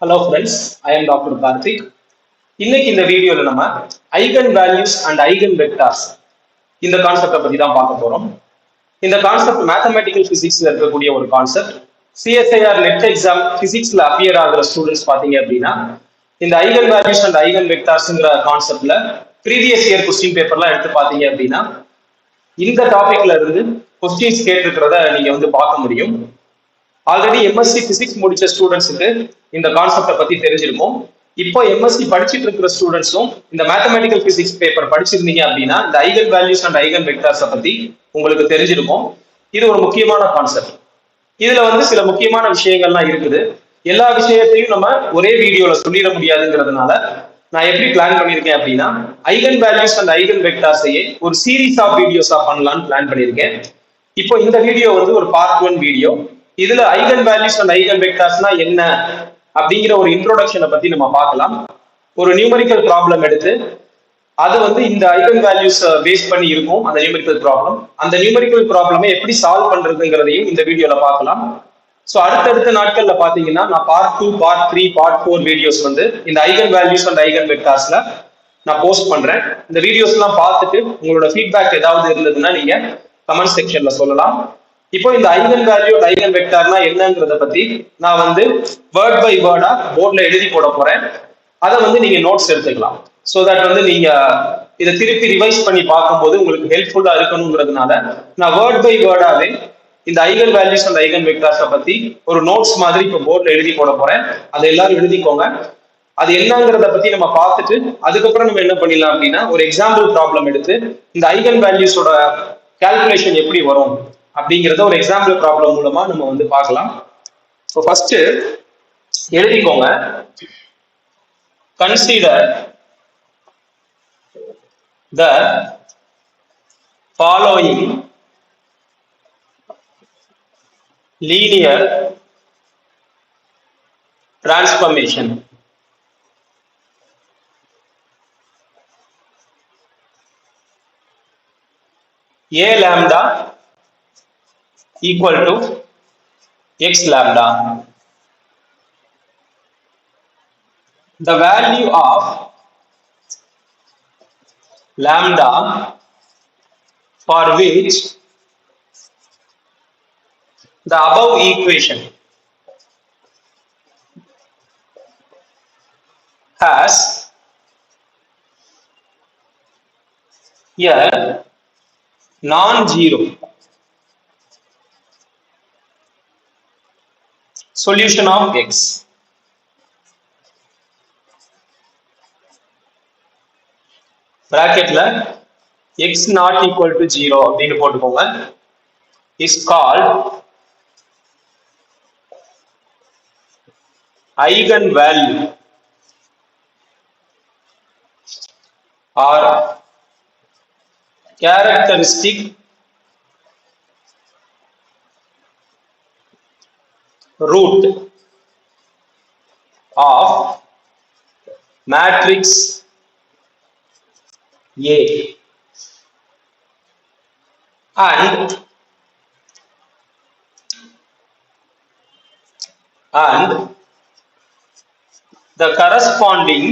Hello friends, I am Dr. Karthik. இன்னைக்கு இந்த வீடியோல நம்ம eigen values and eigen vectors இந்த கான்செப்டை பத்தி தான் பார்க்க போறோம். இந்த கான்செப்ட் மேத்தமெட்டிக்கல் பிசிக்ஸ்ல இருக்கக்கூடிய ஒரு கான்செப்ட். சிஎஸ்ஐஆர் நெட் எக்ஸாம் பிசிக்ஸ்ல அப்பியர் ஆகிற ஸ்டூடெண்ட்ஸ் பாத்தீங்க அப்படின்னா இந்த ஐகன் வேல்யூஸ் அண்ட் ஐகன் வெக்டார்ஸ்ங்கிற கான்செப்ட்ல ப்ரீவியஸ் இயர் கொஸ்டின் பேப்பர்லாம் எடுத்து பாத்தீங்க அப்படின்னா இந்த டாபிக்ல இருந்து கொஸ்டின்ஸ் கேட்டிருக்கிறத நீங்க பார்க்க முடியும். ஆல்ரெடி எம்எஸ்சி பிசிக்ஸ் முடிச்ச ஸ்டூடெண்ட்ஸுக்கு இந்த கான்செப்டை பத்தி தெரிஞ்சிருக்கும். இப்போ எம்எஸ்சி படிச்சுட்டு இருக்கிற ஸ்டூடெண்ட்ஸும் இந்த மேத்தமெட்டிக்கல் பிசிக்ஸ் பேப்பர் படிச்சிருந்தீங்க அப்படின்னா இந்த ஐகன் வேல்யூஸ் அண்ட் ஐகன் வெக்டார்ஸை பத்தி உங்களுக்கு தெரிஞ்சிருக்கும். இது ஒரு முக்கியமான கான்செப்ட். இதுல சில முக்கியமான விஷயங்கள்லாம் இருக்குது. எல்லா விஷயத்தையும் நம்ம ஒரே வீடியோல சொல்லிட முடியாதுங்கிறதுனால நான் எப்படி பிளான் பண்ணியிருக்கேன் அப்படின்னா ஐகன் வேல்யூஸ் அண்ட் ஐகன் வெக்டார்ஸையே ஒரு சீரீஸ் ஆஃப் வீடியோஸா பண்ணலாம்னு பிளான் பண்ணியிருக்கேன். இப்போ இந்த வீடியோ ஒரு பார்ட் 1 வீடியோ. இதுல ஐகன் வேல்யூஸ் அண்ட் ஐகன் வெக்டார்ஸ்னா என்ன அப்படிங்கிற ஒரு இன்ட்ரோடக்ஷனை பத்தி நம்ம பார்க்கலாம். ஒரு நியூமரிக்கல் ப்ராப்ளம் எடுத்து அது இந்த ஐகன் வேல்யூஸ் பேஸ் பண்ணி இருக்கும் அந்த நியூமரிக்கல் ப்ராப்ளம். அந்த நியூமரிக்கல் ப்ராப்ளமை எப்படி சால்வ் பண்றதுங்கிறதையும் இந்த வீடியோல பார்க்கலாம். ஸோ அடுத்தடுத்த நாட்கள்ல பாத்தீங்கன்னா நான் பார்ட் 2, பார்ட் 3, பார்ட் 4 வீடியோஸ் இந்த ஐகன் வேல்யூஸ் அண்ட் ஐகன் வெக்டார்ஸ்ல நான் போஸ்ட் பண்றேன். இந்த வீடியோஸ் எல்லாம் பார்த்துட்டு உங்களோட ஃபீட்பேக் ஏதாவது இருந்ததுன்னா நீங்க கமெண்ட் செக்ஷன்ல சொல்லலாம். இப்போ இந்த ஐகன் வேல்யூ ஐகன் வெக்டார்னா என்னங்கிறத பத்தி நான் வேர்ட் பை வேர்டா போர்ட்ல எழுதி போட போறேன். அதை நீங்க நோட்ஸ் எடுத்துக்கலாம். ஸோ தட் நீங்க இதை திருப்பி ரிவைஸ் பண்ணி பார்க்கும்போது உங்களுக்கு ஹெல்ப்ஃபுல்லா இருக்கணுங்கிறதுனால நான் வேர்ட் பை வேர்டாவே இந்த ஐகன் வேல்யூஸ் அண்ட் ஐகன் வெக்டார்ஸை பத்தி ஒரு நோட்ஸ் மாதிரி இப்போ போர்ட்ல எழுதி போட போறேன். அதை எல்லாரும் எழுதிக்கோங்க. அது என்னங்கிறத பத்தி நம்ம பார்த்துட்டு அதுக்கப்புறம் நம்ம என்ன பண்ணிடலாம் அப்படின்னா ஒரு எக்ஸாம்பிள் ப்ராப்ளம் எடுத்து இந்த ஐகன் வேல்யூஸோட கால்குலேஷன் எப்படி வரும் அப்படிங்கிறத ஒரு எக்ஸாம்பிள் ப்ராப்ளம் மூலமா நம்ம பார்க்கலாம். ஸோ ஃபர்ஸ்ட் எழுதிக்கோங்க. Consider the following linear transformation. A lambda equal to x lambda. The value of lambda for which the above equation has a non-zero solution of x. Bracketல x not equal to 0 அப்படின்னு போட்டுக்கோங்க. is called eigenvalue or characteristic root of matrix A and the corresponding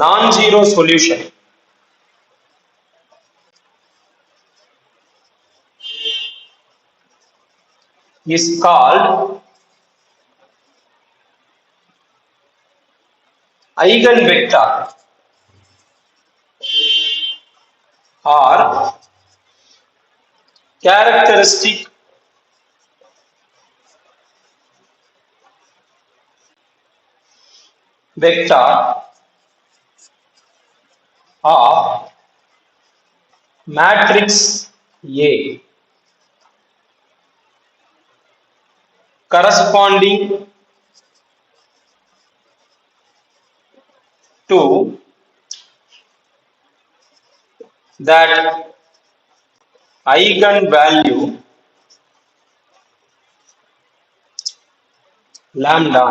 non-zero solution is called eigenvector or characteristic vector of matrix A corresponding to that eigenvalue lambda.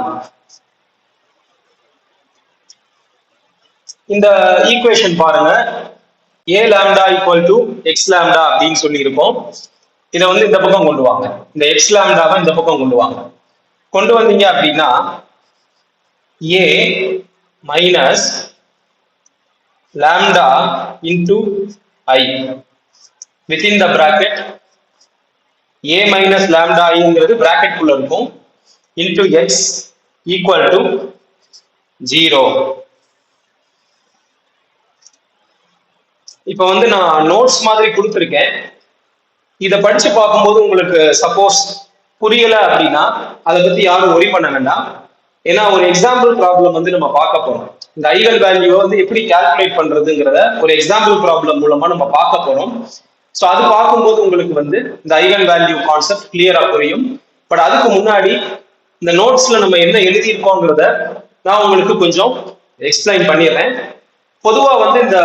இந்த equation பாருங்க, a lambda equal to x lambda அப்படின்னு சொல்லி இருக்கோம். இதை வந்து இந்த பக்கம் கொண்டு வாங்க, இந்த எக்ஸ் லாம்டாவை இந்த பக்கம் கொண்டு வாங்க. கொண்டு வந்தீங்க அப்படின்னா A minus lambda into I within the bracket A minus lambda ஐங்கிறது பிராக்கெட் குள்ள இருக்கும் இன்டு எக்ஸ் ஈக்குவல் டு 0. இப்போ வந்து நான் நோட்ஸ் மாதிரி கொடுத்துருக்கேன். இதை படிச்சு பார்க்கும்போது உங்களுக்கு சப்போஸ் புரியல அப்படின்னா அதை பத்தி யாரும் ஒரி பண்ண வேண்டாம். ஏன்னா ஒரு எக்ஸாம்பிள் ப்ராப்ளம் வந்து நம்ம பார்க்க போறோம். இந்த ஐகன் வேல்யூவை வந்து எப்படி கால்குலேட் பண்றதுங்கிறத ஒரு எக்ஸாம்பிள் ப்ராப்ளம் மூலமா நம்ம பார்க்க போறோம். ஸோ அது பார்க்கும்போது உங்களுக்கு வந்து இந்த ஐகன் வேல்யூ கான்செப்ட் கிளியரா புரியும். பட் அதுக்கு முன்னாடி இந்த நோட்ஸ்ல நம்ம என்ன எழுதியிருக்கோங்கிறத நான் உங்களுக்கு கொஞ்சம் எக்ஸ்பிளைன் பண்ணிடுறேன். பொதுவா வந்து இந்த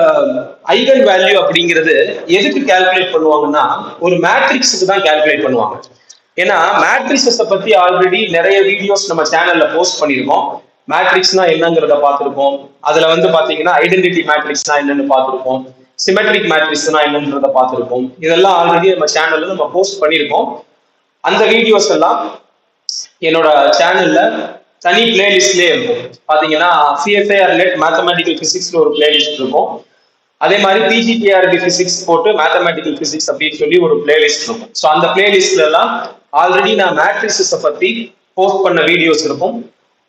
ஐகன் வேல்யூ அப்படிங்கிறது எதுக்கு கால்குலேட் பண்ணுவாங்கன்னா ஒரு மேட்ரிக்ஸுக்கு தான் கால்குலேட் பண்ணுவாங்க. ஏன்னா மேட்ரிக்ஸஸ் பத்தி ஆல்ரெடி நிறைய வீடியோஸ் நம்ம சேனல்ல போஸ்ட் பண்ணியிருக்கோம். மேட்ரிக்ஸ்னா என்னங்கிறத பார்த்துருக்கோம். அதுல வந்து பாத்தீங்கன்னா ஐடென்டிட்டி மேட்ரிக்ஸ்னா என்னன்னு பார்த்துருக்கோம், சிமெட்ரிக் மேட்ரிக்ஸ்னா என்னன்றத பார்த்துருக்கோம். இதெல்லாம் ஆல்ரெடி நம்ம சேனல்ல நம்ம போஸ்ட் பண்ணியிருக்கோம். அந்த வீடியோஸ் எல்லாம் என்னோட சேனல்ல தனி பிளேலிஸ்ட்லேயே இருக்கும். பாத்தீங்கன்னா சிஎஸ்ஐஆர் நெட் மேத்தமெட்டிக்கல் பிசிக்ஸ்ல ஒரு பிளேலிஸ்ட் இருக்கும். அதே மாதிரி பிஜிடிஆர்பி பிசிக்ஸ் போட்டு மேத்தமெட்டிக்கல் பிசிக்ஸ் அப்படின்னு சொல்லி ஒரு பிளேலிஸ்ட் இருக்கும். ஸோ அந்த பிளேலிஸ்ட்ல எல்லாம் ஆல்ரெடி நான் மேட்ரிக்ஸை பத்தி போஸ்ட் பண்ண வீடியோஸ் இருக்கும்.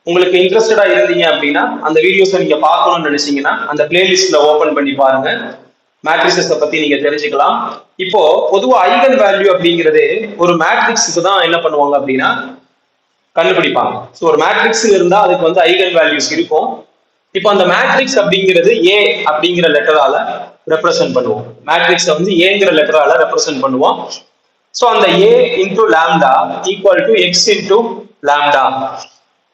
உங்களுக்கு இன்ட்ரெஸ்டடா இருந்தீங்க அப்படின்னா அந்த வீடியோஸை நீங்க பார்க்கணும்னு நினைச்சீங்கன்னா அந்த பிளேலிஸ்ட்ல ஓபன் பண்ணி பாருங்க, மேட்ரிக்ஸை பத்தி நீங்க தெரிஞ்சுக்கலாம். இப்போ பொதுவா ஐகன் வேல்யூ அப்படிங்கிறது ஒரு மேட்ரிக்ஸுக்கு தான் என்ன பண்ணுவாங்க அப்படின்னா கண்டுபிடிப்பாங்க. ஸோ ஒரு மேட்ரிக்ஸ் இருந்தா அதுக்கு வந்து ஐகன் வேல்யூஸ் இருக்கும். இப்போ அந்த மேட்ரிக்ஸ் அப்படிங்கிறது ஏ அப்படிங்கிற லெட்டரால ரெப்ரசென்ட் பண்ணுவோம். மேட்ரிக்ஸை வந்து ஏங்கிற லெட்டரால ரெப்ரசென்ட் பண்ணுவோம். ஸோ அந்த A into lambda equal to X into lambda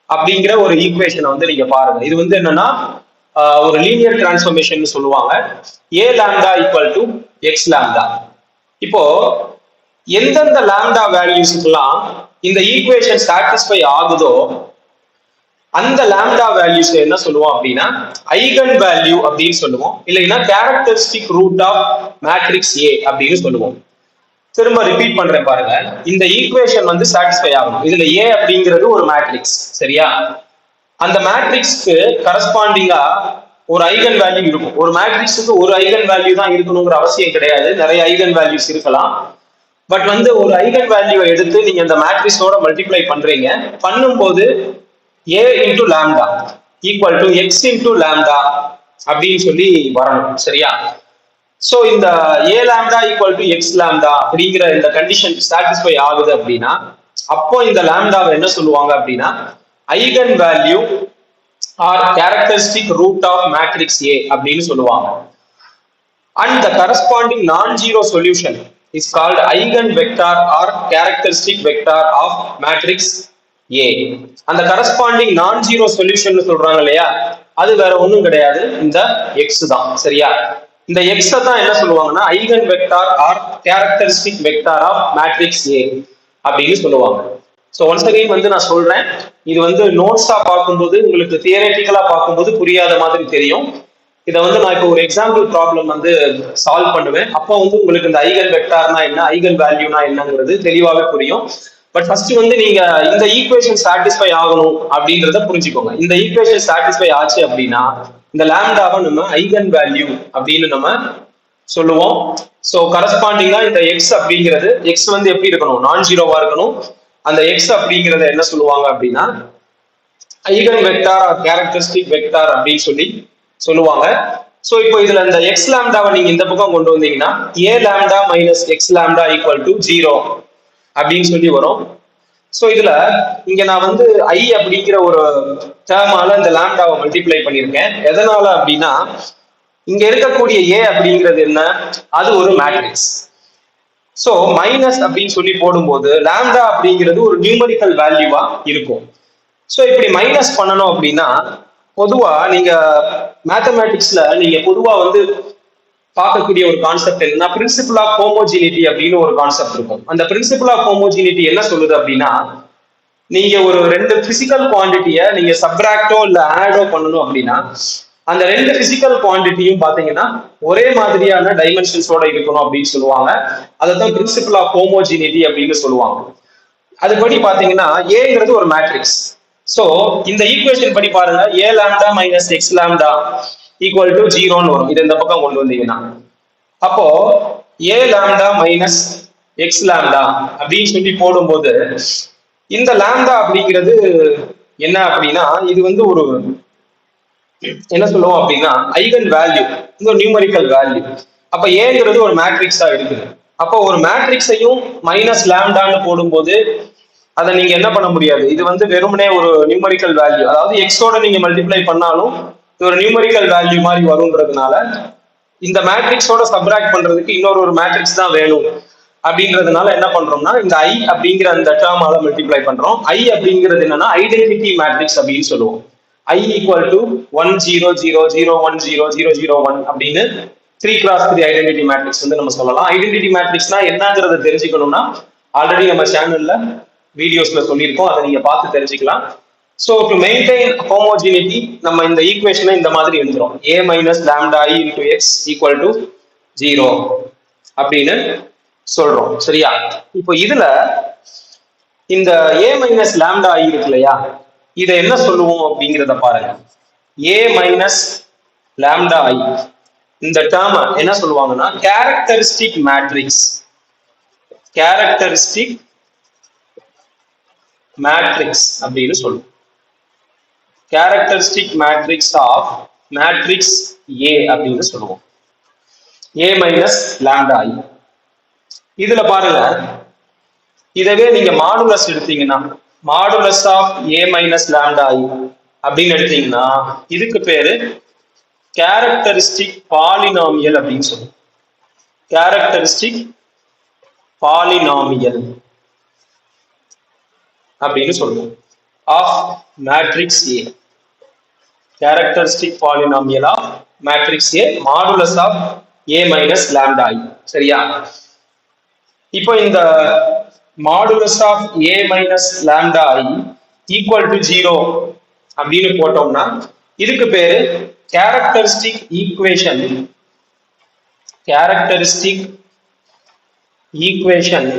அப்படிங்கிற ஒரு ஈக்குவேஷனை வந்து நீங்க பாருங்க. இது வந்து என்னன்னா ஒரு லீனியர் டிரான்ஸ்ஃபர்மேஷன் சொல்லுவாங்க. A lambda equal to X lambda. இப்போ எந்தெந்த லாம்டா வேல்யூஸ்க்குலாம் இந்த ஈக்குவேஷன் சாட்டிஸ்ஃபை ஆகுதோ அந்த லாம்டா வேல்யூஸ் என்ன சொல்லுவோம் அப்படின்னா ஐகன் வேல்யூ அப்படின்னு சொல்லுவோம். இல்லைன்னா characteristic root of matrix A அப்படின்னு சொல்லுவோம். திரும்ப ரிப்பீட் பண்றேன் பாருங்க. இந்த ஈக்குவேஷன் வந்து சாட்டிஸ்ஃபை ஆகணும். இதுல ஏ அப்படிங்கிறது ஒரு மேட்ரிக்ஸ், சரியா? அந்த மேட்ரிக்ஸ்க்கு கரஸ்பாண்டிங்கா ஒரு ஐகன் வேல்யூ இருக்கும். ஒரு மேட்ரிக்ஸுக்கு ஒரு ஐகன் வேல்யூ தான் இருக்கணுங்கிற அவசியம் கிடையாது, நிறைய ஐகன் வேல்யூஸ் இருக்கலாம். பட் வந்து ஒரு ஐகன் வேல்யூவை எடுத்து நீங்க அந்த மேட்ரிக்ஸோட மல்டிப்ளை பண்றீங்க. பண்ணும்போது a into lambda equal to x into lambda அப்படின்னு சொல்லி வரணும், சரியா? சோ இந்த a lambda equal to x lambda அப்படிங்கிற இந்த கண்டிஷன் சாட்டிஸ்ஃபை ஆகுது அப்படின்னா அப்போ இந்த லாம்டாவை என்ன சொல்லுவாங்க அப்படின்னா eigen value or characteristic root of matrix A அப்படின்னு சொல்லுவாங்க. And the corresponding non-zero solution is called eigenvector or characteristic vector of matrix A. அந்த கரஸ்பாண்டிங் நான் ஜீரோ சொல்யூஷன் சொல்றாங்க இல்லையா, அது வேற ஒண்ணும் கிடையாது, இந்த எக்ஸ் தான், சரியா? இந்த எக்ஸ் தான் என்ன சொல்லுவாங்கன்னா eigen vector or characteristic vector of matrix A அப்படின்னு சொல்லுவாங்க. ஸோ ஒன்ஸ் அகைன் வந்து நான் சொல்றேன், இது வந்து நோட்ஸா பார்க்கும்போது உங்களுக்கு தியரட்டிக்கலா பார்க்கும்போது புரியாத மாதிரி தெரியும். இதை வந்து நான் இப்போ ஒரு எக்ஸாம்பிள் ப்ராப்ளம் வந்து சால்வ் பண்ணுவேன். அப்போ வந்து உங்களுக்கு இந்த ஐகன் வெக்டார்னா என்ன, ஐகன் வேல்யூனா என்னங்கிறது தெளிவாகவே புரியும். பட் ஃபர்ஸ்ட் வந்து நீங்க இந்த ஈக்குவேஷன் சாட்டிஸ்ஃபை ஆகணும் அப்படின்றத புரிஞ்சுக்கோங்க. இந்த ஈக்குவேஷன் சாட்டிஸ்ஃபை ஆச்சு அப்படின்னா இந்த லாம்டாவை நம்ம ஐகன் வேல்யூ அப்படின்னு நம்ம சொல்லுவோம். ஸோ கரஸ்பாண்டிங்கா இந்த எக்ஸ் அப்படிங்கிறது, எக்ஸ் வந்து எப்படி இருக்கணும், நான் ஜீரோவா இருக்கணும். அந்த எக்ஸ் அப்படிங்கிறத என்ன சொல்லுவாங்க அப்படின்னா eigen vector or characteristic vector அப்படின்னு சொல்லி சொல்லுவாங்க. ஸோ இப்போ இதுல இந்த எக்ஸ் லாம்டாவை நீங்க இந்த பக்கம் கொண்டு வந்தீங்கன்னா A lambda minus X lambda equal to 0 அப்படின்னு சொல்லி வரும். ஸோ இதுல இங்க நான் வந்து ஐ அப்படிங்கிற ஒரு டேர்மால இந்த லாம்டாவை மல்டிப்ளை பண்ணியிருக்கேன். எதனால அப்படின்னா இங்க இருக்கக்கூடிய ஏ அப்படிங்கிறது என்ன, அது ஒரு மேட்ரிக்ஸ். ஸோ மைனஸ் அப்படின்னு சொல்லி போடும்போது லாம்டா அப்படிங்கிறது ஒரு நியூமரிக்கல் வேல்யூவா இருக்கும். ஸோ இப்படி மைனஸ் பண்ணணும் அப்படின்னா பொதுவா நீங்க மேத்தமேட்டிக்ஸ்ல நீங்க பொதுவா வந்து பார்க்கக்கூடிய ஒரு கான்செப்ட் என்னன்னா பிரின்சிபல் ஆஃப் ஹோமோஜினிட்டி அப்படின்னு ஒரு கான்செப்ட் இருக்கும். அந்த பிரின்சிபல் ஆஃப் ஹோமோஜினிட்டி என்ன சொல்லுது அப்படின்னா நீங்க ஒரு ரெண்டு பிசிக்கல் குவான்டிட்டியை நீங்க சப்ராக்டோ இல்ல ஆடோ பண்ணணும் அப்படின்னா அந்த ரெண்டு பிசிக்கல் குவான்டிட்டியும் பாத்தீங்கன்னா ஒரே மாதிரியான டைமென்ஷன்ஸோட இருக்கணும் அப்படின்னு சொல்லுவாங்க. அதைத்தான் பிரின்சிபல் ஆஃப் ஹோமோஜினிட்டி அப்படின்னு சொல்லுவாங்க. அதுபடி பாத்தீங்கன்னா ஏங்கிறது ஒரு மேட்ரிக்ஸ். சோ இந்த ஈக்குவேஷன் படி பாருங்க, A lambda minus X lambda equal to ஜீரோன்னு வரும். இது இந்த பக்கம் கொண்டு வந்தீங்கன்னா அப்போ A lambda minus X lambda அப்படின்னு சொல்லி போடும்போது இந்த லாம்டா அப்படிங்கிறது என்ன அப்படின்னா, இது வந்து ஒரு என்ன சொல்லுவோம் அப்படின்னா ஐகன் வேல்யூ, இந்த நியூமரிக்கல் வேல்யூ. அப்ப ஏங்கிறது ஒரு மேட்ரிக்ஸா இருக்குது. அப்போ ஒரு மேட்ரிக்ஸையும் மைனஸ் லாம்டான்னு போடும்போது அதை நீங்க என்ன பண்ண முடியாது, இது வந்து வெறுமனே ஒரு நியூமரிக்கல் வேல்யூ, அதாவது எக்ஸோட நீங்க மல்டிப்ளை பண்ணாலும் இது ஒரு நியூமரிக்கல் வேல்யூ மாதிரி வரும்ன்றதுனால இந்த மேட்ரிக்ஸோட சப்ராக்ட் பண்றதுக்கு இன்னொரு மேட்ரிக்ஸ் தான் வேணும். அப்படின்றதுனால என்ன பண்றோம்னா இந்த ஐ அப்படிங்கிற அந்த டேர்மால மல்டிப்ளை பண்றோம். ஐ அப்படிங்கிறது என்னன்னா ஐடென்டிட்டி மேட்ரிக்ஸ் அப்படின்னு சொல்லுவோம். ஐ ஈக்குவல் டு 1 0 0 0 1 0 0 0 1 அப்படின்னு 3x3 ஐடென்டிட்டி மேட்ரிக்ஸ் வந்து நம்ம சொல்லலாம். ஐடென்டிட்டி மேட்ரிக்ஸ்னா என்னங்கிறத தெரிஞ்சுக்கணும்னா ஆல்ரெடி நம்ம சேனல்ல வீடியோஸ்ல சொல்லியிருக்கோம், அதை நீங்க பார்த்து தெரிஞ்சுக்கலாம். ஸோ டு மெயின்டைன் ஹோமோஜினிட்டி நம்ம இந்த ஈக்குவேஷனை இந்த மாதிரி எழுதுறோம். A minus lambda I into X equal to 0 அப்படின்னு சொல்றோம். சரியா? இப்போ இதுல இந்த ஏ மைனஸ் லாம்டா ஐ இருக்கு இல்லையா, இதை என்ன சொல்லுவோம் அப்படிங்கிறத பாருங்க. ஏ மைனஸ் லாம்டா ஐ இந்த டேர்ம் என்ன சொல்லுவாங்கன்னா கேரக்டரிஸ்டிக் மேட்ரிக்ஸ். கேரக்டரிஸ்டிக் மேட்ரிக்ஸ் அப்படின்னு சொல்லுவோம். Characteristic matrix of matrix A அப்படின்னு சொல்லுவோம். A minus lambda I. இதுல பாருங்க, இதவே நீங்க மாடுலஸ் எடுத்தீங்கன்னா modulus of A minus lambda I அப்படின்னு எடுத்தீங்கன்னா இதுக்கு பேரு கேரக்டரிஸ்டிக் பாலினாமியல் அப்படின்னு சொல்லுவோம். கேரக்டரிஸ்டிக் பாலினாமியல் அப்படின்னு சொல்லுவோம் of matrix A. Characteristic polynomial of matrix A modulus of A minus lambda I. சரியா? இப்போ இந்த modulus of A minus lambda I equal to 0 அப்படின்னு போட்டோம்னா இதுக்கு பேரு characteristic equation. Characteristic equation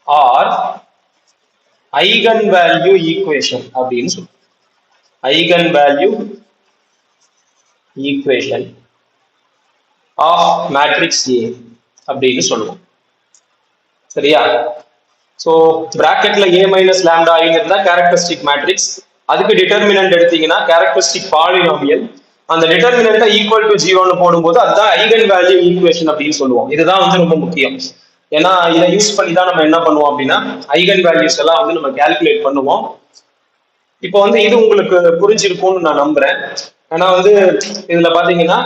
or eigen value equation அப்படின்னு சொல்லுவோம். Eigen value equation of matrix A அப்படின்னு சொல்லுவோம். சரியா? சோ பிராக்கெட்ல ஏ மைனஸ் லாம்டா ஐன்னு இருந்தா கேரக்டரிஸ்டிக் மேட்ரிக்ஸ், அதுக்கு டிட்டர்மினன்ட் எடுத்தீங்கன்னா கேரக்டரிஸ்டிக் பாலினாமியல். அந்த டிட்டர்மினன்ட் ஈக்குவல் டு 0ன்னு போடும்போது அதுதான் ஐகன் வேல்யூ ஈக்குவேஷன் அப்படின்னு சொல்லுவோம். இதுதான் வந்து ரொம்ப முக்கியம். ஏன்னா இதை யூஸ் பண்ணி தான் நம்ம என்ன பண்ணுவோம் அப்படின்னா ஐகன் வேல்யூஸ் எல்லாம் வந்து நம்ம கால்குலேட் பண்ணுவோம். இப்போ வந்து இது உங்களுக்கு புரிஞ்சிருக்கும்னு நான் நம்புறேன். ஏன்னா வந்து இதுல பாத்தீங்கன்னா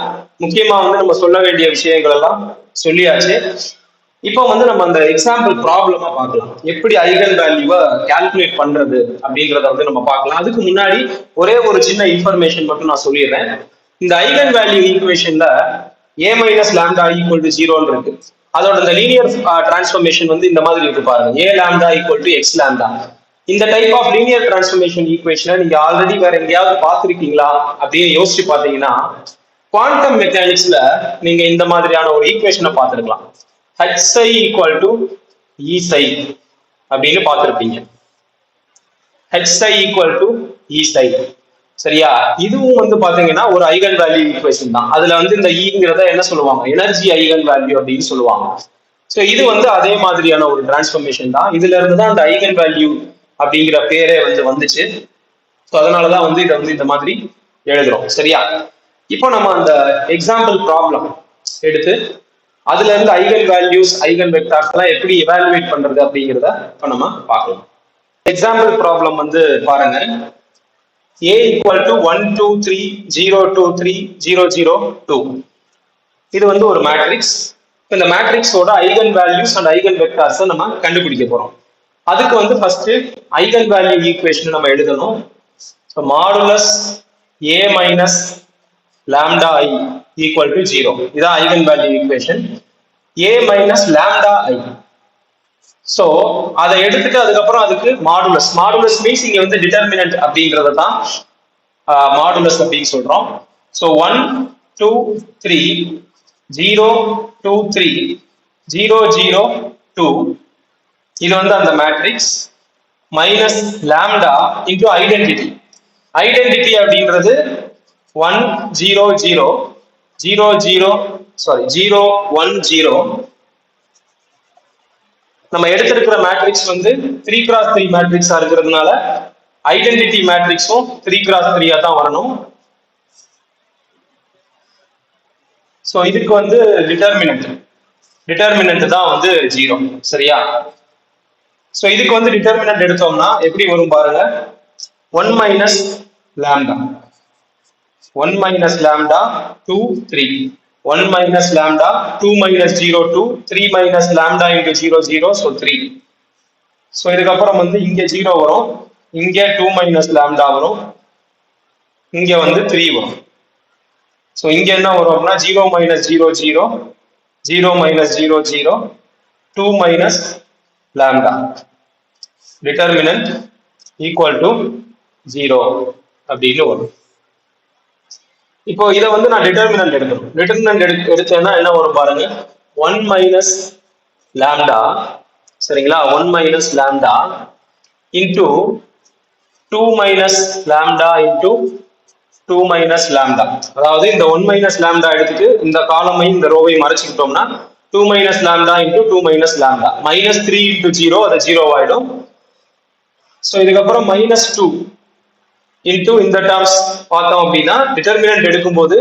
முக்கியமா வந்து நம்ம சொல்ல வேண்டிய விஷயங்கள் எல்லாம் சொல்லியாச்சு. இப்போ வந்து நம்ம அந்த எக்ஸாம்பிள் ப்ராப்ளமா பார்க்கலாம், எப்படி ஐகன் வேல்யூவை கால்குலேட் பண்றது அப்படின்றத வந்து நம்ம பார்க்கலாம். அதுக்கு முன்னாடி ஒரே ஒரு சின்ன இன்ஃபர்மேஷன் மட்டும் நான் சொல்லிடுறேன். இந்த ஐகன் வேல்யூ ஈக்குவேஷன்ல A minus lambda equal to 0 இருக்கு. அதோட இந்த லீனியர் டிரான்ஸ்ஃபர்மேஷன் வந்து இந்த மாதிரி இருக்கு பாருங்க, A lambda equal to X lambda. இந்த டைப் ஆஃப் லீனியர் டிரான்ஸ்ஃபர்மேஷன் ஈக்குவேஷனை நீங்க ஆல்ரெடி வேற எங்கேயாவது பார்த்துருக்கீங்களா அப்படின்னு யோசிச்சு பார்த்தீங்கன்னா குவாண்டம் மெக்கானிக்ஸ்ல நீங்க இந்த மாதிரியான ஒரு ஈக்குவேஷனை பார்த்துருக்கலாம். H psi equal to E psi அப்படின்னு பார்த்திருப்பீங்க. H psi equal to E psi. சரியா? இதுவும் வந்து பாத்தீங்கன்னா ஒரு ஐகன் வேல்யூ ஈக்குவேஷன் தான். அதுல வந்து இந்த ஈங்கிறத என்ன சொல்லுவாங்க, எனர்ஜி ஐகன் வேல்யூ அப்படின்னு சொல்லுவாங்க. ஸோ இது வந்து அதே மாதிரியான ஒரு டிரான்ஸ்ஃபர்மேஷன் தான். இதுல இருந்து தான் அந்த ஐகன் வேல்யூ அப்படிங்கிற பேரே வந்து வந்துச்சு. ஸோ அதனாலதான் வந்து இதை வந்து இந்த மாதிரி எழுதுறோம். சரியா? இப்போ நம்ம அந்த எக்ஸாம்பிள் ப்ராப்ளம் எடுத்து அதுல இருந்து ஐகன் வேல்யூஸ் ஐகன் வெக்டார்ஸ் எல்லாம் எப்படி எவாலுவேட் பண்றது அப்படிங்கிறத இப்ப நம்ம பார்க்கலாம். எக்ஸாம்பிள் ப்ராப்ளம் வந்து பாருங்க, a equal to 1 2 3 0 2 3 0 0 2. இது வந்து ஒரு மேட்ரிக்ஸ். இந்த மேட்ரிக்ஸோட eigen values and eigen vectors நம்ம கண்டுபிடிக்க போறோம். அதுக்கு வந்து ஃபர்ஸ்ட் ஐகன் வேல்யூ ஈக்குவேஷன் நம்ம எழுதணும். Modulus a minus lambda I equal to 0. இதான் eigen value equation. a minus lambda I. So அதை எடுத்துட்டு அதுக்கப்புறம் அதுக்கு மாடுலஸ் மீன்ஸ் இங்க வந்து டிட்டர்மினன்ட் அப்படிங்கறத தான் மாடுலஸ் அப்படின்னு சொல்றோம். ஸோ 1 2 3 0 2 3 0 0 2 இது வந்து அந்த matrix minus lambda into identity. Identity அப்படின்றது 1 0 0 0 0 சாரி 0 1 0. நம்ம எடுத்திருக்கிற மேட்ரிக்ஸ் வந்து 3x3 மேட்ரிக்ஸா இருக்கிறதுனால ஐடென்டிட்டி மேட்ரிக்ஸும் 3x3 தான் வரணும். ஸோ இதுக்கு வந்து டிட்டர்மினன்ட் தான் வந்து 0. சரியா? ஸோ இதுக்கு வந்து டிட்டர்மினன்ட் எடுத்தோம்னா எப்படி வரும் பாருங்க. 1 minus lambda 1 minus lambda 2 3 1 minus lambda 2 minus 0 2 3 minus lambda into 0 0 so 3. So இதுக்கப்புறம் வந்து இங்கே 0 வரும், இங்கே 2 minus lambda வரும், இங்கே வந்து 3 வரும். ஸோ இங்கே என்ன வரும் அப்படின்னா 0 minus 0 0 0 minus 0 0 2 minus lambda determinant equal to 0 அப்படின்னு வரும். இப்போ இதை வந்து நான் டிட்டர்மினன்ட் எடுக்கணும். டிட்டர்மினன்ட் எடுத்தேன்னா என்ன வரும் பாருங்க. 1 மைனஸ் லாம்டா, சரிங்களா, 1 minus lambda into 2 minus lambda into 2 minus lambda. அதாவது இந்த 1 மைனஸ் லாம்டா எடுத்துட்டு இந்த காலமையும் இந்த ரோவையும் மறைச்சிக்கிட்டோம்னா 2 minus lambda into 2 minus lambda minus 3 into 0 அது 0 ஆயிடும். ஸோ இதுக்கப்புறம் மைனஸ் 2 இன்டு இந்த டேர்ம்ஸ் பார்த்தோம் அப்படின்னா டிட்டர்மினன்ட் எடுக்கும்போது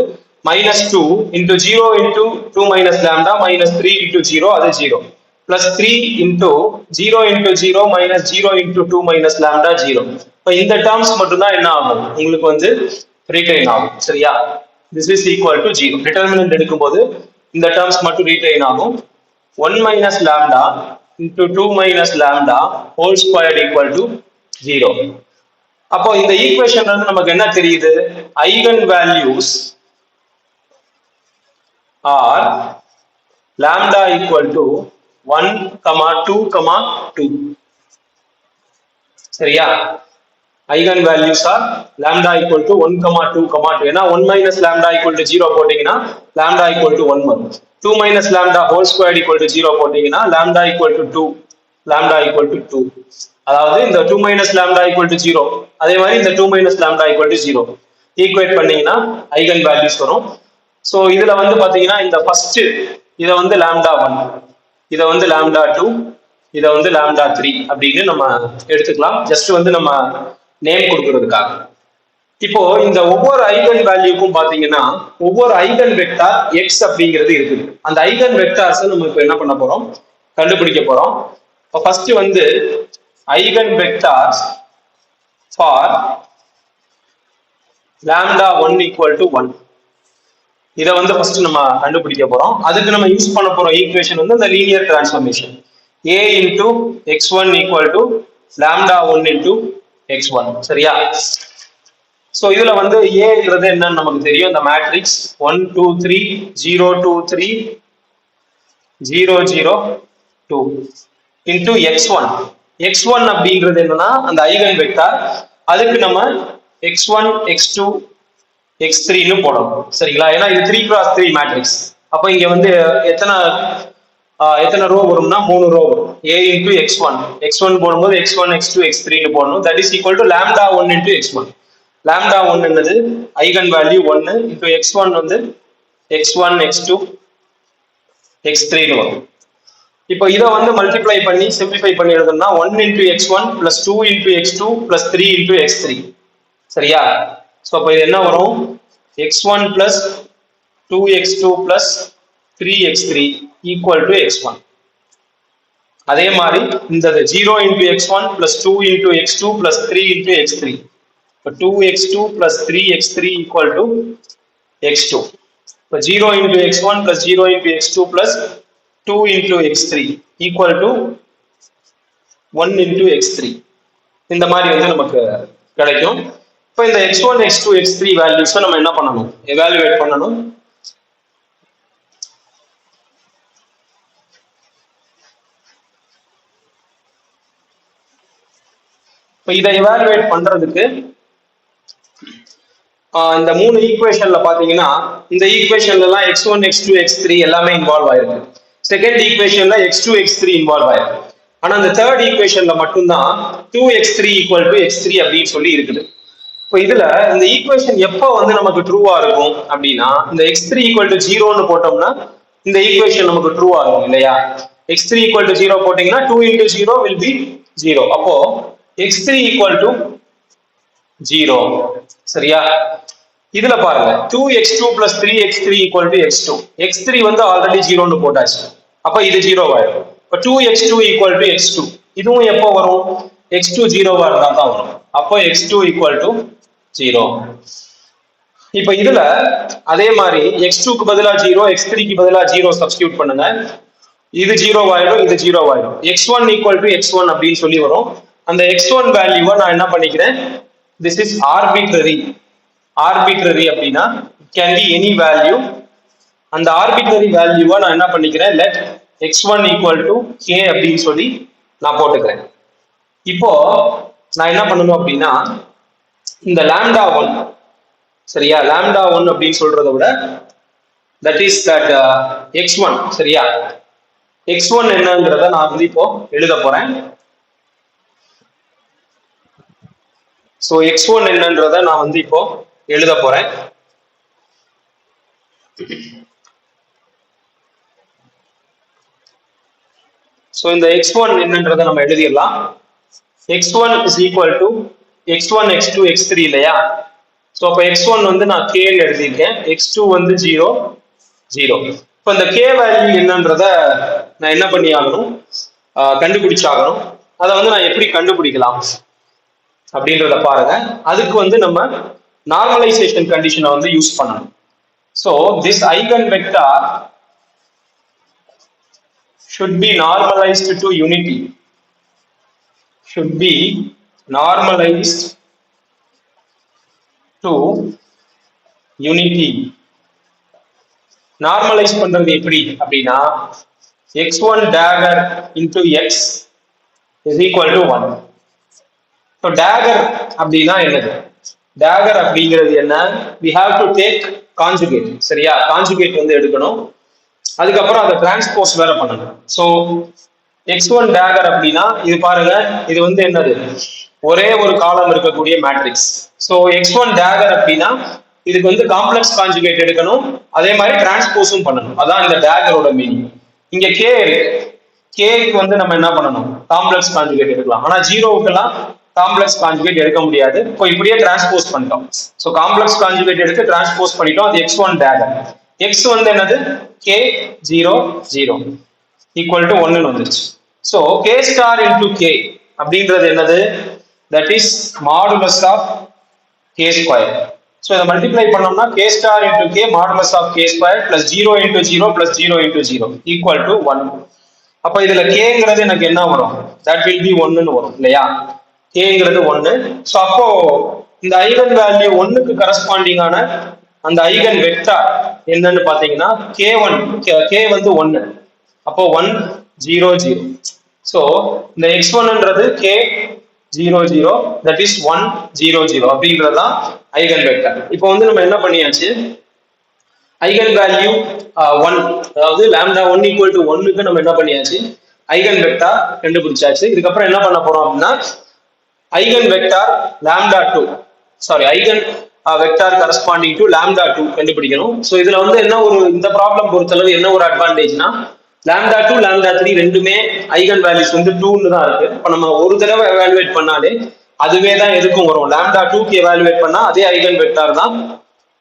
minus 2 into 0 into 2 minus lambda minus 3 into 0 அது 0 plus 3 into 0 into 0 minus 0 into 2 minus lambda 0. இப்போ இந்த டேர்ம்ஸ் மட்டும் தான் என்ன ஆகும், உங்களுக்கு வந்து ரீடைன் ஆகும். சரியா? This is equal to 0. Determinant எடுக்கும்போது இந்த டேர்ம்ஸ் மட்டும் ரீடைன் ஆகும். 1 minus lambda into 2 minus lambda whole square equal to 0. அப்போ இந்த ஈக்குவேஷன் வந்து நமக்கு என்ன தெரியுது, eigen values are lambda equal to 1, 2, 2. சரியா? Eigen values are lambda equal to 1, 2, 2. ஏன்னா 1 மைனஸ் லாம்டா ஈக்குவல் டு 0 போட்டீங்கன்னா லாம்டா ஈக்குவல் டு 1 வரும். 2 minus lambda whole square equal to 0 போட்டீங்கன்னா lambda equal to 2, lambda equal to 2. அதாவது இந்த 2 minus lambda equal to 0, அதே மாதிரி இந்த 2 minus lambda equal to 0 equate பண்ணீங்கன்னா ஐகன் வேல்யூஸ் வரும். ஸோ இதுல வந்து பாத்தீங்கன்னா இந்த ஃபர்ஸ்ட் இதை வந்து லாம்டா 1, இதை வந்து லாம்டா 2, இதை வந்து லாம்டா 3 அப்படின்னு நம்ம எடுத்துக்கலாம். ஜஸ்ட் வந்து நம்ம நேம் கொடுக்கறதுக்காக. இப்போ இந்த ஒவ்வொரு ஐகன் வேல்யூக்கும் பாத்தீங்கன்னா ஒவ்வொரு ஐகன் வெக்டார் எக்ஸ் அப்படிங்கிறது இருக்குது. அந்த ஐகன் வெக்டார்ஸ் நம்ம இப்போ என்ன பண்ண போறோம், கண்டுபிடிக்க போறோம். இப்போ ஃபர்ஸ்ட் வந்து eigen vectors for lambda 1 equal to 1. இதை வந்து ஃபர்ஸ்ட் நம்ம கண்டுபிடிக்க போறோம். அதுக்கு நம்ம யூஸ் பண்ண போற ஈக்குவேஷன் வந்து இந்த linear transformation a into x1 equal to lambda 1 into x1. சரியா? ஸோ இதுல வந்து ஏங்கிறது என்னன்னு நமக்கு தெரியும். இந்த மேட்ரிக்ஸ் 1 2 3 0 2 3 0 0 2 இன்டு x1. x1 அப்படிங்கிறது என்னன்னா அந்த ஐகன் வெக்டார். அதுக்கு நம்ம x1 x2 x3ன்னு போடணும். சரிங்களா? ஏன்னா இது 3x3 மேட்ரிக்ஸ். அப்போ இங்க வந்து எத்தனை ரோ வரும்னா 3 ரோ வரும். a இன்டு x1 போடும்போது x1 x2 x3ன்னு போடணும். That is equal to lambda 1 into x1. Lambda 1 என்னது ஐகன் வேல்யூ 1 இன்டு x1 வந்து x1 x2 x3ன்னு வரும். இப்போ இதை வந்து மல்டிப்ளை பண்ணி சிம்பிளிஃபை பண்ணி எழுதணும்னா 1 into x1 plus 2 into x2 plus 3 into x3. சரியா? ஸோ அப்போ இது என்ன வரும், x1 plus 2x2 plus 3x3 equal to x1. அதே மாதிரி இந்த 0 into x1 plus 2 into x2 plus 3 into x3. இப்போ 2x2 plus 3x3 equal to x2. இப்போ 0 into x1 plus 0 into x2 plus 2 into x3 equal to 1 into x3. இந்த மாதிரி வந்து நமக்கு கிடைக்கும். இப்போ இந்த x1 x2 x3 வேல்யூஸ் நம்ம என்ன பண்ணணும், எவாலுவேட் பண்ணணும். இப்போ இதை எவாலுவேட் பண்றதுக்கு இந்த மூணு ஈக்குவேஷன்ல பாத்தீங்கன்னா இந்த ஈக்குவேஷன்ல எல்லாம் x1 x2 x3 எல்லாமே இன்வால்வ் ஆயிருக்கு. செகண்ட் ஈக்குவேஷன்ல x2 x3 இன்வால்வ் ஆயிருக்கு. ஆனா இந்த தேர்ட் ஈக்குவேஷன்ல மட்டும்தான் 2x3 = x3 அப்படின்னு சொல்லி இருக்குது. இப்போ இதுல இந்த ஈக்குவேஷன் எப்போ வந்து நமக்கு ட்ரூவா இருக்கும் அப்படின்னா இந்த x3 = 0ன்னு போட்டோம்னா இந்த ஈக்குவேஷன் நமக்கு ட்ரூவா இருக்கும் இல்லையா. x3 = 0 போட்டீங்கன்னா 2 × 0 will be 0. அப்போ x3 = 0. சரியா. இதுல பாருங்க 2x2 + 3x3 = x2. x3 வந்து ஆல்ரெடி 0ன்னு போட்டாச்சு. அப்ப இது 0 ஆயிடும். இப்ப 2x2 = x2. இதுவும் எப்போ வரும்? x2 0வா இருந்தா தான் வரும். அப்போ x2 = 0. இப்ப இதுல அதே மாதிரி x2 க்கு பதிலா 0, x3 க்கு பதிலா 0 சப்ஸ்டிட்யூட் பண்ணுங்க. இது 0 ஆயிடும், இது 0 ஆயிடும். x1 = x1 அப்படின்னு சொல்லி வரும். அந்த x1 வேல்யூவை நான் என்ன பண்ணிக்கிறேன், this is arbitrary அப்படின்னா can be any value. அந்த arbitrary வேல்யூவை நான் என்ன பண்ணிக்கிறேன், let x1 = k அப்படின்னு சொல்லி நான் போட்டுக்கிறேன். இப்போ நான் என்ன பண்ணணும் அப்படின்னா இந்த λ1 சரியா, λ1 அப்படின்னு சொல்றதை விட that is that x1 சரியா, x1 என்னன்றத நான் வந்து இப்போ எழுத போறேன். சோ x1 என்னன்றத நான் வந்து இப்போ எழுத போறேன். சோ இந்த x1 என்னன்றத நம்ம எழுதிடலாம். x1 = x1 x2 x3 இல்லையா. சோ அப்ப x1 வந்து நான் k ன்னு எழுதியிருக்கேன், x2 வந்து 0 0. இப்போ இந்த k வேல்யூ என்னன்றத நான் என்ன பண்ணி ஆகணும், கண்டுபிடிச்சாகணும். அதை வந்து நான் எப்படி கண்டுபிடிக்கலாம் அப்படின்றத பாருங்க. அதுக்கு வந்து நம்ம நார்மலைசேஷன் கண்டிஷனை வந்து யூஸ் பண்ணணும். So this eigenvector should be normalized to unity. Should be normalized to unity. Normalize பண்றது எப்படி அப்படின்னா x1 dagger into x is equal to 1. So dagger அப்படின்னா என்னது, dagger அப்படிங்கிறது என்ன, we have to take conjugate சரியா, conjugate வந்து எடுக்கணும், அதுக்கப்புறம் அதை டிரான்ஸ்போஸ் வேற பண்ணணும். ஸோ x1 dagger அப்படின்னா இது பாருங்க, இது வந்து என்னது, ஒரே ஒரு காலம் இருக்கக்கூடிய மேட்ரிக்ஸ். ஸோ x1 dagger அப்படின்னா இதுக்கு வந்து காம்ப்ளெக்ஸ் கான்ஜுகேட் எடுக்கணும், அதே மாதிரி டிரான்ஸ்போஸும் பண்ணணும். அதான் இந்த டேகரோட மீனிங். இங்க k இருக்கு, k-க்கு வந்து நம்ம என்ன பண்ணணும், காம்ப்ளெக்ஸ் கான்ஜுகேட் எடுக்கலாம். ஆனா 0வுக்கெல்லாம் காம்ப்ளெக்ஸ் கான்ஜுகேட் எடுக்க முடியாது. இப்போ இப்படியே டிரான்ஸ்போஸ் பண்ணிட்டோம். ஸோ காம்ப்ளெக்ஸ் கான்ஜுகேட் எடுத்து டிரான்ஸ்போஸ் பண்ணிட்டோம், அது x1 dagger. x வந்து என்னது, k 0 0 = 1 வந்துருச்சு. So k star into k அப்படின்றது என்னது, that is modulus of k square. So இதை மல்டிப்ளை பண்ணோம்னா k star into k modulus of k square plus 0 into 0 plus 0 into 0 equal to 1. அப்ப இதுல kங்கிறது எனக்கு என்ன வரும், that will be 1ன்னு வரும் இல்லையா, kங்கிறது 1. ஸோ அப்போ இந்த ஐகன் வேல்யூ 1க்கு கரஸ்பாண்டிங்கான அந்த ஐகன் வெக்டார் என்னன்னு பாத்தீங்கன்னா k1, k வந்து 1, அப்போ 1 0 0. ஸோ இந்த x1ன்றது k 0 0, that is 1 0 0 அப்படின்றதுதான் ஐகன் வெக்டர். இப்போ வந்து நம்ம என்ன பண்ணியாச்சு, ஐகன் வேல்யூ 1, அதாவது λ1 = 1க்கு நம்ம என்ன பண்ணியாச்சு, ஐகன் வெக்டார் கண்டுபிடிச்சாச்சு. இதுக்கப்புறம் என்ன பண்ண போறோம் அப்படின்னா eigen vector λ2, sorry eigen vector corresponding to λ2 கண்டுபிடிக்கணும். ஸோ இதுல வந்து என்ன ஒரு, இந்த ப்ராப்ளம் பொறுத்தளவு என்ன ஒரு அட்வான்டேஜ்னா λ2 λ3 ரெண்டுமே ஐகன் வேல்யூஸ் வந்து 2ன்னு தான் இருக்கு. இப்போ நம்ம ஒரு தடவை எவாலுவேட் பண்ணாலே அதுவே தான் எதுக்கும் வரும், λ2க்கு எவாலுவேட் பண்ணா அதே ஐகன் வெக்டார் தான்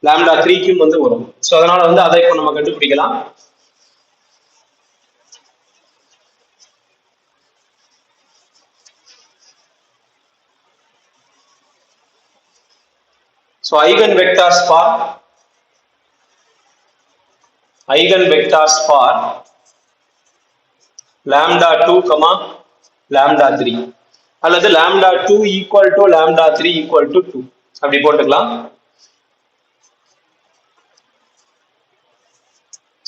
λ3க்கும் வந்து வரும். ஸோ அதனால வந்து அதை இப்போ நம்ம கண்டுபிடிக்கலாம். So eigenvectors for λ2, λ3 அல்லது λ2 equal to λ3 equal to 2 அப்படி போட்டுக்கலாம்.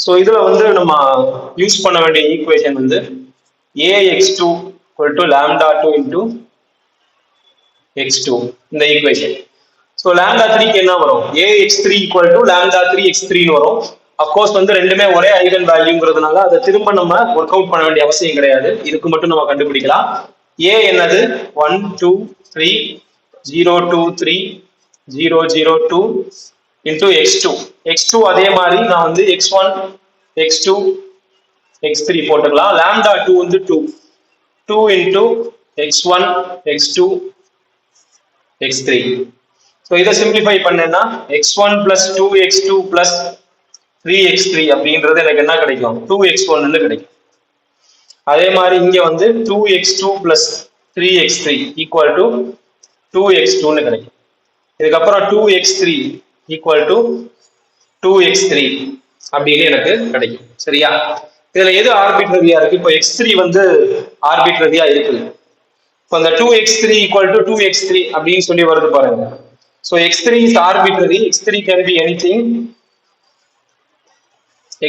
ஸோ இதுல வந்து நம்ம யூஸ் பண்ண வேண்டிய ஈக்குவேஷன் வந்து ax2 = λ2 into x2 இந்த ஈக்குவேஷன். ஸோ lambda 3க்கு என்ன வரும் ax3 equal to lambda 3 x3 வரும். அப்கோர்ஸ் வந்து ரெண்டுமே ஒரே ஐகன் வேல்யூங்கிறதுனால அதை திரும்ப நம்ம ஒர்க் அவுட் பண்ண வேண்டிய அவசியம் கிடையாது. இதுக்கு மட்டும் நம்ம கண்டுபிடிக்கலாம். a என்னது 1 2 3 0 2 3 0 0 2 into x2. x2 அதே மாதிரி நான் வந்து x1 x2 x3 போட்டுக்கலாம். lambda 2 வந்து 2 into x1 x2 x3. So இதை சிம்பிளிஃபை பண்ணேன்னா x1 plus 2x2 plus 3x3 அப்படின்றது எனக்கு என்ன கிடைக்கும் 2x1 கிடைக்கும். அதே மாதிரி இங்க வந்து 2x2 plus 3x3 equal to 2x2 கிடைக்கும். இதுக்கப்புறம் 2x3 ஈக்குவல் டு 2x3 அப்படின்னு எனக்கு கிடைக்கும். சரியா? இதுல எது ஆர்பிட்ரரியா இருக்கு? இப்போ x3 வந்து ஆர்பிட்ரரியா இருக்குது. இப்போ இந்த 2x3 ஈக்குவல் டு 2x3 அப்படின்னு சொல்லி வருது பாருங்க. So x3 is arbitrary. x3 can be anything.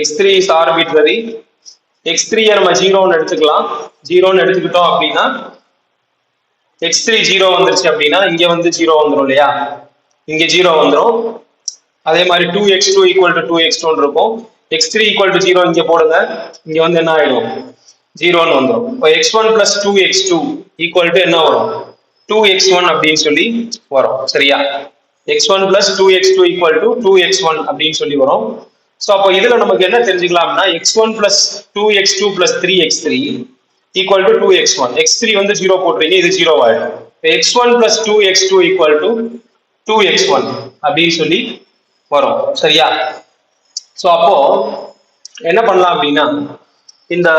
x3 is arbitrary. x3 நம்ம 0 எடுத்துக்கலாம். 0 எடுத்துக்கிட்டோம் அப்படின்னா x3 0 வந்துருச்சு அப்படின்னா இங்க வந்து 0 வந்துரும் இல்லையா? இங்க 0 வந்துரும். அதே மாதிரி 2x2 equal to 2x1 இருக்கும். x3 equal to 0 இங்க போடுங்க. இங்க வந்து என்ன ஆயிடும் 0 வந்துரும். இப்போ x1 plus 2x2 equal to என்ன வரும் 2x1 அப்படின்னு சொல்லி வரும். சரியா? x1 plus 2x2 equal to 2x1 அப்படின்னு சொல்லி வரும். ஸோ அப்போ இதுல நமக்கு என்ன தெரிஞ்சுக்கலாம்னா x1 plus 2x2 plus 3x3 equal to 2x1. x3 வந்து 0 போட்டுறீங்க, இது 0 ஆயிடும். x1 plus 2x2 equal to 2x1 அப்படின்னு சொல்லி வரும். சரியா? ஸோ அப்போ என்ன பண்ணலாம் அப்படின்னா இந்த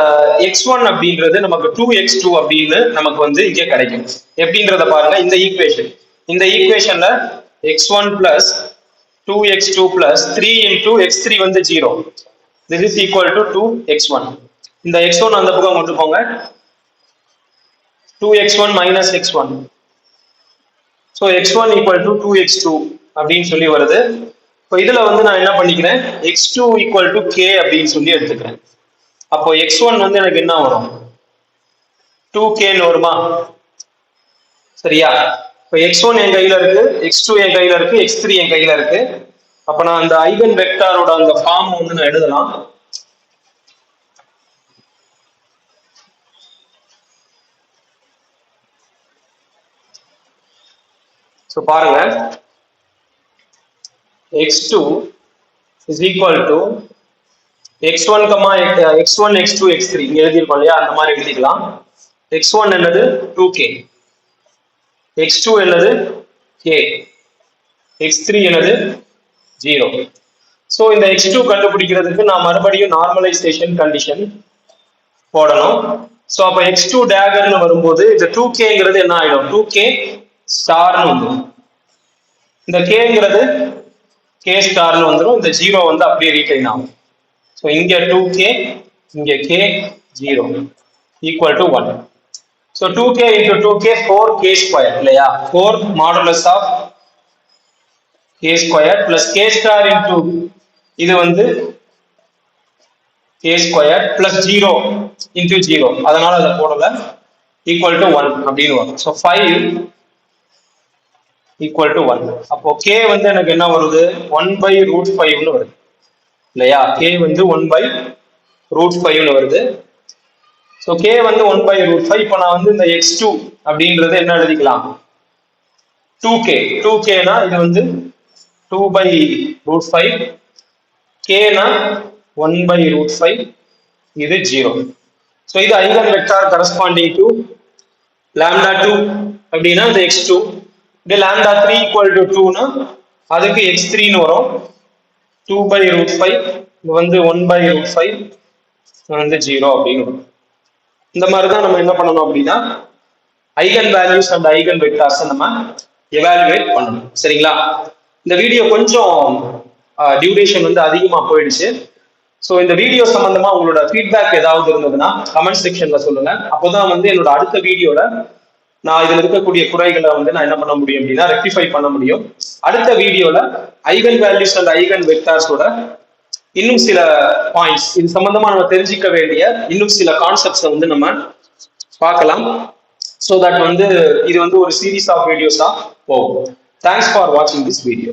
x1 அப்படின்றது நமக்கு 2x2 அப்படின்னு நமக்கு வந்து இங்கே கிடைக்கும். எப்படின்றத பாருங்க. இந்த ஈக்குவேஷன்ல x1 plus 2x2 plus 3 into x3 வந்து 0. This is equal to 2x1. இந்த x1 அந்த பக்கம் கொண்டு போங்க. 2x1 minus x1. So x1 equal to 2x2 அப்படின்னு சொல்லி வருது. இப்போ இதுல வந்து நான் என்ன பண்ணிக்கிறேன் x2 equal to k அப்படின்னு சொல்லி எடுத்துக்கிறேன். அப்போ x1 வந்து எனக்கு என்ன வரும் 2k வருமா? சரியா? இப்போ x1 என் கையில இருக்கு, x2 என் கையில இருக்கு, x3 என் கையில இருக்கு. அப்ப நான் அந்த ஐகன் வெக்டாரோட அந்த ஃபார்ம் வந்து நான் எழுதலாம். ஸோ பாருங்க, x2 is equal to x1, x1, x2, x3 இங்க எழுதிருக்கோம் இல்லையா? அந்த மாதிரி எழுதிக்கலாம். x1 என்னது 2k, x2 என்னது k, x3 என்னது 0. ஸோ இந்த x2 கண்டுபிடிக்கிறதுக்கு நான் மறுபடியும் நார்மலைசேஷன் கண்டிஷன் போடணும். ஸோ அப்ப x2 டேகர்னு வரும்போது இந்த 2kங்கிறது என்ன ஆயிடும் 2k ஸ்டார்னு வந்துடும். இந்த kங்கிறது k ஸ்டார்னு வந்துடும். இந்த 0 வந்து அப்படியே ரீடைன் ஆகும். ஸோ இங்க 2k, இங்க k 0 equal to 1. So 2k into 2k 4k square இல்லையா? 4 modulus of k square plus k star into இது வந்து k ஸ்கொயர் பிளஸ் 0 இன்டு 0, அதனால அதை போடல, ஈக்குவல் டு 1 அப்படின்னு வரும். So 5 equal to 1. அப்போ k வந்து எனக்கு என்ன வருது 1/√5 வருது இல்லையா? k வந்து 1/√5 வருது. ஸோ k வந்து 1/√5. இப்போ நான் வந்து இந்த x2 அப்படின்றது என்ன எழுதிக்கலாம் 2kனா இது வந்து 2/√5, kனா 1/√5, இது 0. ஸோ இது ஐகன் வெக்டார் கரஸ்பாண்டிங் டு λ2 அப்படின்னா இந்த x2. இது λ3 ஈக்குவல் டு 2னா அதுக்கு x3ன்னு வரும். 2/√5 இது வந்து 1/√5 வந்து 0 அப்படின்னு வரும். இந்த மாதிரி தான் நம்ம என்ன பண்ணணும் அப்படின்னா eigen values and eigen vectors நம்ம எவாலுவேட் பண்ணணும். சரிங்களா? இந்த வீடியோ கொஞ்சம் டியூரேஷன் வந்து அதிகமா போயிடுச்சு. ஸோ இந்த வீடியோ சம்பந்தமா உங்களோட ஃபீட்பேக் ஏதாவது இருந்ததுன்னா கமெண்ட் செக்ஷன்ல சொல்லுங்க. அப்போதான் வந்து என்னோட அடுத்த வீடியோல நான் இதுல இருக்கக்கூடிய குறைகளை வந்து நான் என்ன பண்ண முடியும் அப்படின்னா ரெக்டிஃபை பண்ண முடியும். அடுத்த வீடியோல ஐகன் வேல்யூஸ் அண்ட் ஐகன் வெக்டார்ஸோட இன்னும் சில பாயிண்ட்ஸ் இது சம்பந்தமா நம்ம தெரிஞ்சிக்க வேண்டிய இன்னும் சில கான்செப்ட்ஸ் வந்து நம்ம பார்க்கலாம். ஸோ தட் வந்து இது வந்து ஒரு சீரீஸ் ஆஃப் வீடியோஸா போகும். தேங்க்ஸ் ஃபார் வாட்சிங் திஸ் வீடியோ.